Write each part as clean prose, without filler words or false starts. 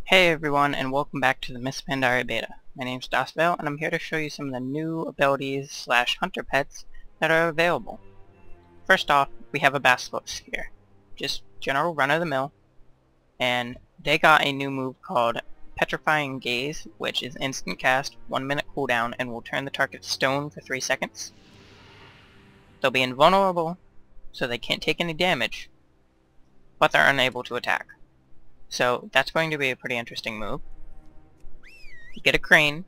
Hey everyone, and welcome back to the Pandaria Beta. My name's Daesvail, and I'm here to show you some of the new abilities / hunter pets that are available. First off, we have a Basilisk here. Just general run-of-the-mill, and they got a new move called Petrifying Gaze, which is instant cast, 1 minute cooldown, and will turn the target stone for 3 seconds. They'll be invulnerable, so they can't take any damage, but they're unable to attack. So that's going to be a pretty interesting move. You get a crane,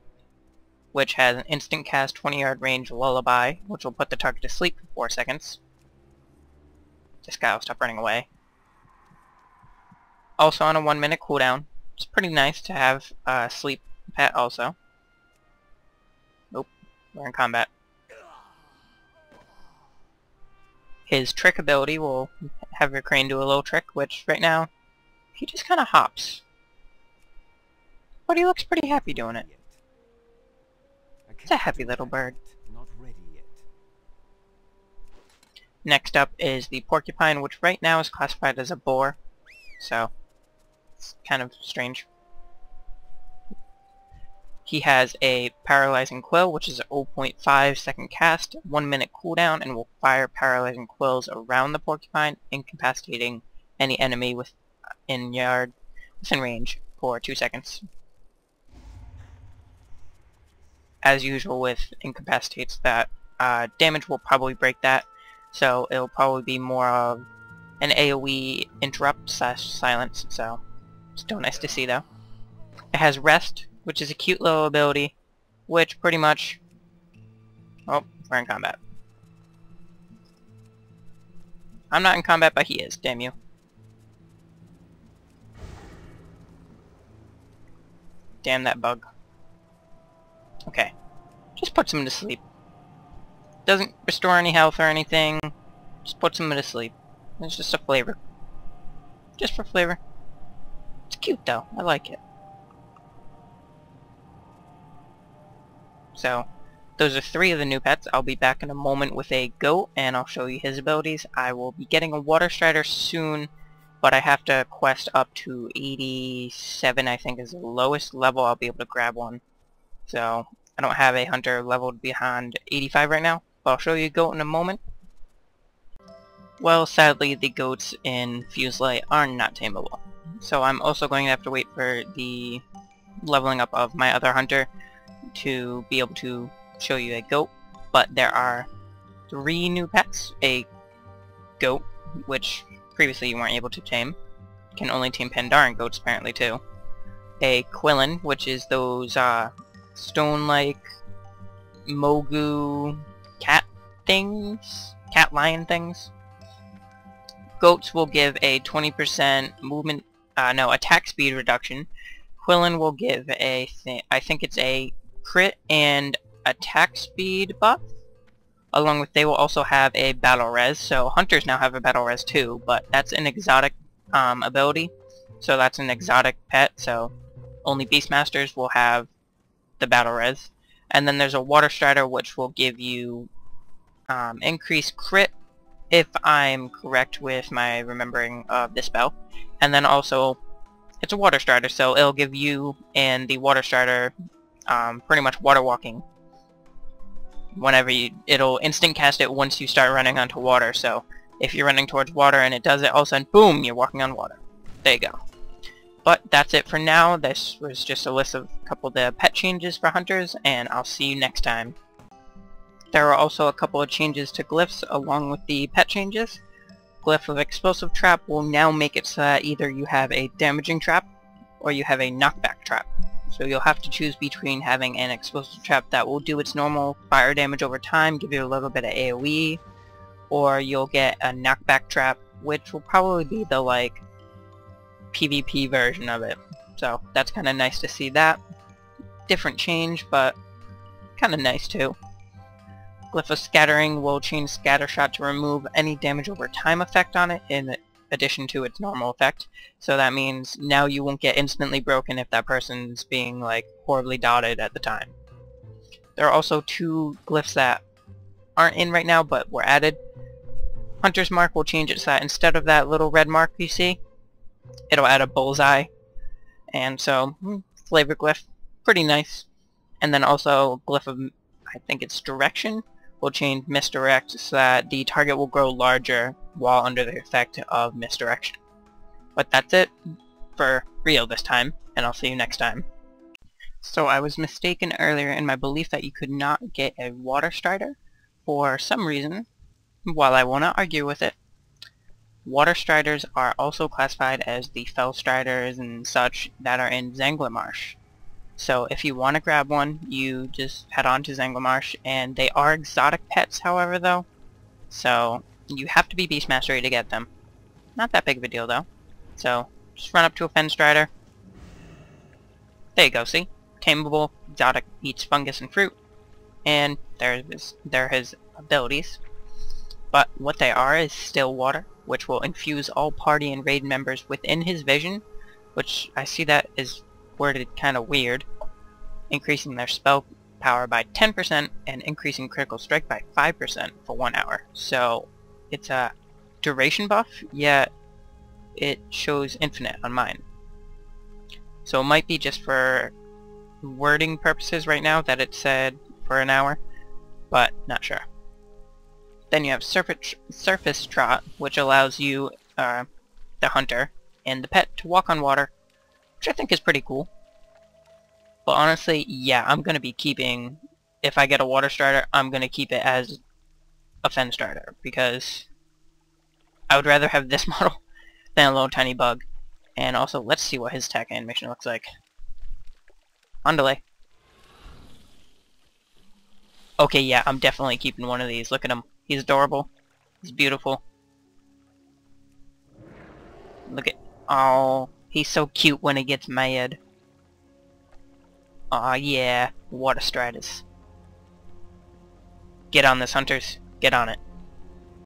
which has an instant cast 20-yard range lullaby, which will put the target to sleep for 4 seconds. This guy will stop running away. Also on a 1 minute cooldown. It's pretty nice to have a sleep pet also. Nope, we're in combat. His trick ability will have your crane do a little trick, which right now he just kind of hops. But he looks pretty happy doing it. It's a happy little bird. Next up is the Porcupine, which right now is classified as a boar. So, it's kind of strange. He has a Paralyzing Quill, which is a 0.5 second cast, 1 minute cooldown, and will fire Paralyzing Quills around the Porcupine, incapacitating any enemy within range for 2 seconds. As usual with incapacitates, that damage will probably break that, so it'll probably be more of an AoE interrupt / silence, so still nice to see though. It has Rest, which is a cute little ability, which pretty much... Oh, we're in combat. I'm not in combat, but he is, damn you. Damn that bug. Okay. Just puts him to sleep. Doesn't restore any health or anything. Just puts him to sleep. It's just a flavor. Just for flavor. It's cute though. I like it. So, those are 3 of the new pets. I'll be back in a moment with a goat, and I'll show you his abilities. I will be getting a water strider soon, but I have to quest up to 87, I think, is the lowest level I'll be able to grab one. So, I don't have a hunter leveled beyond 85 right now, but I'll show you a goat in a moment. Well, sadly, the goats in Fuselight are not tameable. So I'm also going to have to wait for the leveling up of my other hunter to be able to show you a goat. But there are 3 new pets. A goat, which previously you weren't able to tame. You can only tame Pandarian goats apparently too. A Quillin, which is those stone-like Mogu cat things? Cat lion things? Goats will give a 20% movement, attack speed reduction. Quillin will give I think it's a crit and attack speed buff. Along with, they will also have a battle res, so hunters now have a battle res too, but that's an exotic ability, so that's an exotic pet, so only Beastmasters will have the battle res. And then there's a water strider, which will give you increased crit, if I'm correct with my remembering of this spell. And then also, it's a water strider, so it'll give you and the water strider pretty much water walking. Whenever it'll instant cast it once you start running onto water, so if you're running towards water and it does it, all of a sudden, boom, you're walking on water. There you go. But that's it for now. This was just a list of a couple of the pet changes for hunters, and I'll see you next time. There are also a couple of changes to Glyphs along with the pet changes. Glyph of Explosive Trap will now make it so that either you have a damaging trap or you have a knockback trap. So you'll have to choose between having an explosive trap that will do its normal fire damage over time, give you a little bit of AoE, or you'll get a knockback trap, which will probably be the PvP version of it. So that's kind of nice to see that. Different change, but kind of nice too. Glyph of Scattering will change Scattershot to remove any damage over time effect on it in addition to its normal effect. So that means now you won't get instantly broken if that person's being horribly dotted at the time. There are also 2 glyphs that aren't in right now but were added. Hunter's Mark will change it so that instead of that little red mark you see, it'll add a bullseye. And so, flavor glyph, pretty nice. And then also glyph of, I think it's direction, will change misdirect so that the target will grow larger while under the effect of misdirection. But that's it for real this time, and I'll see you next time. So I was mistaken earlier in my belief that you could not get a water strider for some reason. While I will not argue with it, water striders are also classified as the fell striders and such that are in Zanglemarsh. So if you want to grab one, you just head on to Zanglemarsh, and they are exotic pets, however, though. So you have to be Beast Mastery to get them. Not that big of a deal, though. So just run up to a fen strider. There you go, see? Tameable, exotic, eats fungus and fruit. And there are his abilities. But what they are is still water, which will infuse all party and raid members within his vision, which I see that is worded kind of weird, increasing their spell power by 10% and increasing critical strike by 5% for 1 hour. So it's a duration buff, yet it shows infinite on mine. So it might be just for wording purposes right now that it said for an hour, but not sure. Then you have Surface Trot, which allows you, the hunter, and the pet to walk on water, which I think is pretty cool. But honestly, yeah, I'm going to be keeping, if I get a water strider, I'm going to keep it as a fen strider, because I would rather have this model than a little tiny bug. And also, let's see what his attack animation looks like. On delay. Okay, yeah, I'm definitely keeping one of these. Look at him. He's adorable. He's beautiful. Look at... Oh, he's so cute when he gets mad. Aw, yeah. Water striders. Get on this, hunters. Get on it.